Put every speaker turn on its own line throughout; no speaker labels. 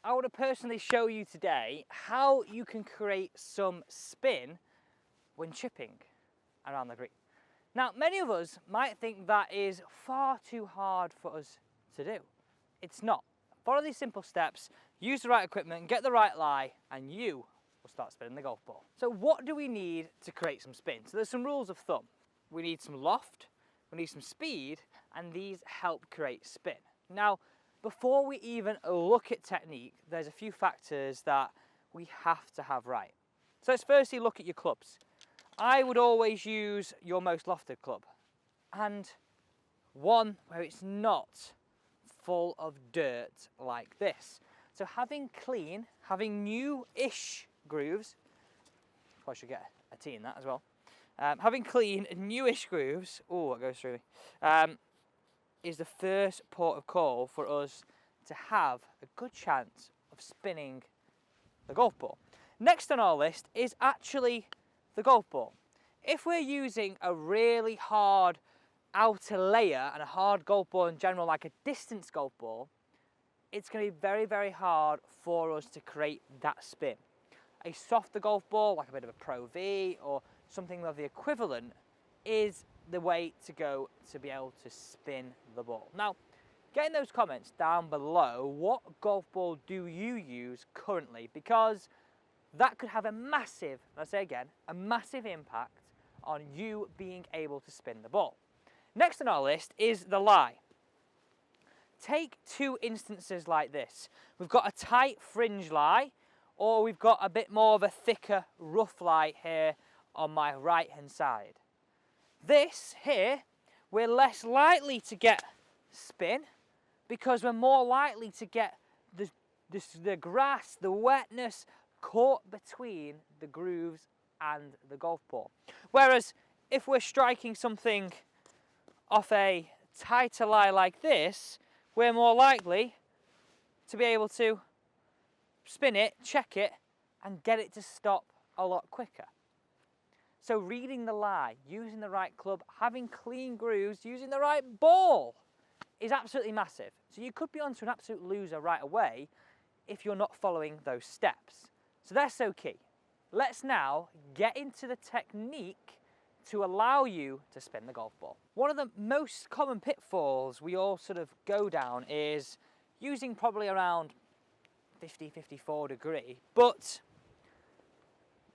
I want to personally show you today how you can create some spin when chipping around the green. Now, many of us might think that is far too hard for us to do. It's not. Follow these simple steps, use the right equipment, get the right lie, and you will start spinning the golf ball. So what do we need to create some spin? So there's some rules of thumb. We need some loft, we need some speed, and these help create spin. Now, before we even look at technique, there's a few factors that we have to have right. So let's firstly look at your clubs. I would always use your most lofted club, and one where it's not full of dirt like this. So having clean, having new-ish grooves, I should get a T in that as well. Having clean, newish grooves, oh, that goes through me, is the first port of call for us to have a good chance of spinning the golf ball. Next on our list is actually the golf ball. If we're using a really hard outer layer and a hard golf ball in general, like a distance golf ball, it's going to be very, very hard for us to create that spin. A softer golf ball, like a bit of a Pro V or something of the equivalent, is the way to go to be able to spin the ball. Now, get in those comments down below, what golf ball do you use currently? Because that could have a massive, I'll say again, a massive impact on you being able to spin the ball. Next on our list is the lie. Take two instances like this. We've got a tight fringe lie, or we've got a bit more of a thicker rough lie here on my right hand side. This here, we're less likely to get spin because we're more likely to get the grass, the wetness caught between the grooves and the golf ball. Whereas if we're striking something off a tighter lie like this, we're more likely to be able to spin it, check it, and get it to stop a lot quicker. So reading the lie, using the right club, having clean grooves, using the right ball is absolutely massive. So you could be onto an absolute loser right away if you're not following those steps. So that's so key. Let's now get into the technique to allow you to spin the golf ball. One of the most common pitfalls we all sort of go down is using probably around 50-54 degree, but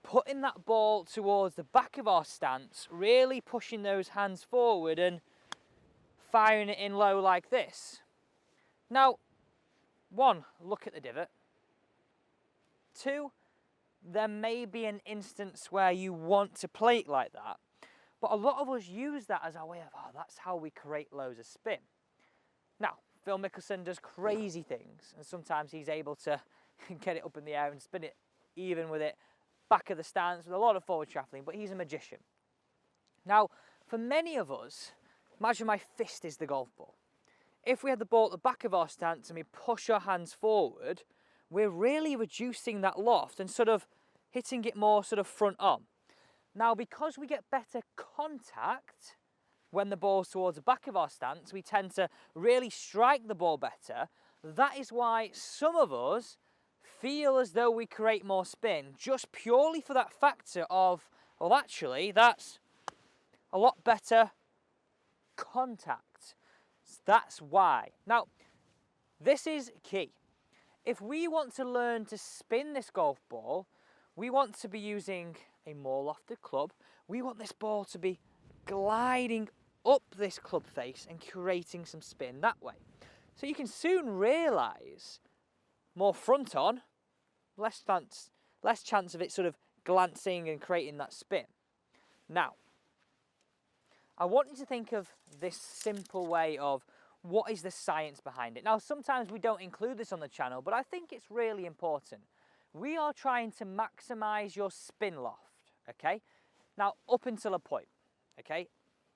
putting that ball towards the back of our stance, really pushing those hands forward and firing it in low like this. Now, one, look at the divot. Two, there may be an instance where you want to play it like that, but a lot of us use that as our way of, oh, that's how we create loads of spin. Now, Phil Mickelson does crazy things, and sometimes he's able to get it up in the air and spin it even with it back of the stance with a lot of forward shuffling, but he's a magician. Now, for many of us, imagine my fist is the golf ball. If we had the ball at the back of our stance and we push our hands forward, we're really reducing that loft and sort of hitting it more sort of front on. Now, because we get better contact when the ball's towards the back of our stance, we tend to really strike the ball better. That is why some of us feel as though we create more spin, just purely for that factor of, well, actually, that's a lot better contact. That's why. Now, this is key. If we want to learn to spin this golf ball, we want to be using a more lofted club. We want this ball to be gliding up this club face and creating some spin that way. So you can soon realise more front on, less chance of it sort of glancing and creating that spin. Now, I want you to think of this simple way of what is the science behind it. Now, sometimes we don't include this on the channel, but I think it's really important. We are trying to maximise your spin loft, okay? Now, up until a point, okay?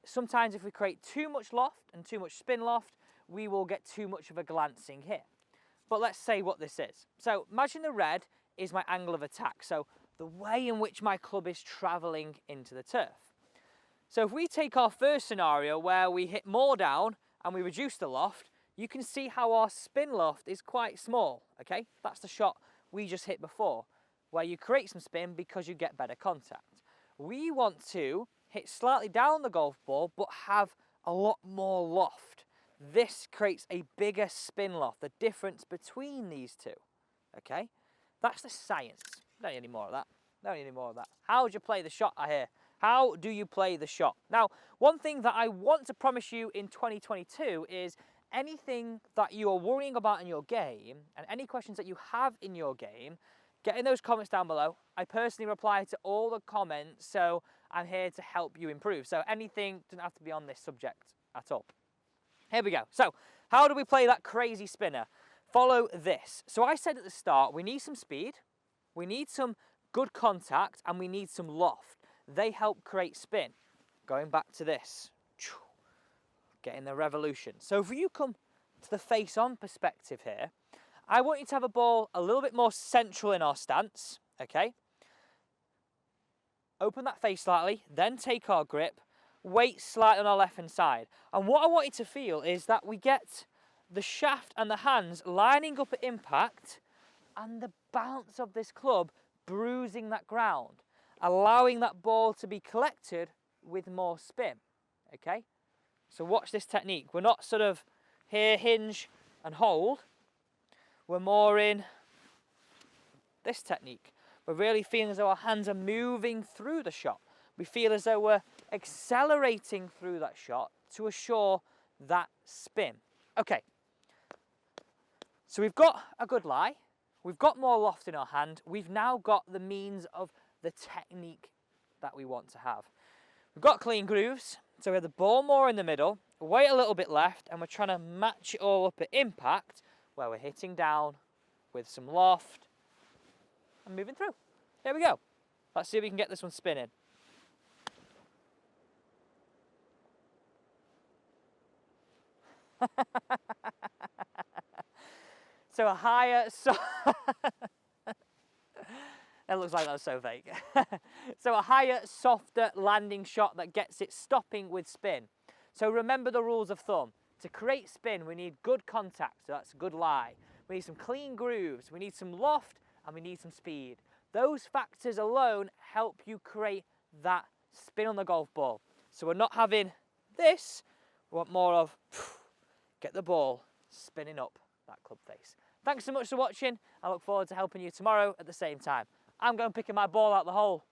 Sometimes if we create too much loft and too much spin loft, we will get too much of a glancing here. But let's say what this is. So imagine the red is my angle of attack. So the way in which my club is travelling into the turf. So if we take our first scenario where we hit more down and we reduce the loft, you can see how our spin loft is quite small, okay? That's the shot we just hit before, where you create some spin because you get better contact. We want to hit slightly down the golf ball, but have a lot more loft. This creates a bigger spin loft, the difference between these two, okay? That's the science. Don't need any more of that. Don't need any more of that. How do you play the shot, I hear? How do you play the shot? Now, one thing that I want to promise you in 2022 is anything that you are worrying about in your game and any questions that you have in your game, get in those comments down below. I personally reply to all the comments, so I'm here to help you improve. So anything doesn't have to be on this subject at all. Here we go. So how do we play that crazy spinner? Follow this. So I said at the start, we need some speed, we need some good contact, and we need some loft. They help create spin. Going back to this, getting the revolution. So if you come to the face-on perspective here, I want you to have a ball a little bit more central in our stance, okay? Open that face slightly, then take our grip, weight slightly on our left-hand side. And what I want you to feel is that we get the shaft and the hands lining up at impact and the bounce of this club bruising that ground, allowing that ball to be collected with more spin, okay? So watch this technique. We're not sort of here, hinge and hold. We're more in this technique. We're really feeling as though our hands are moving through the shot. We feel as though we're accelerating through that shot to assure that spin. Okay, so we've got a good lie. We've got more loft in our hand. We've now got the means of the technique that we want to have. We've got clean grooves, so we have the ball more in the middle, weight a little bit left, and we're trying to match it all up at impact, where we're hitting down with some loft and moving through. Here we go. Let's see if we can get this one spinning. So a higher, it looks like that was so vague. So a higher, softer landing shot that gets it stopping with spin. So remember the rules of thumb. To create spin, we need good contact, so that's a good lie. We need some clean grooves, we need some loft, and we need some speed. Those factors alone help you create that spin on the golf ball. So we're not having this, we want more of get the ball spinning up that club face. Thanks so much for watching. I look forward to helping you tomorrow at the same time. I'm going picking my ball out the hole.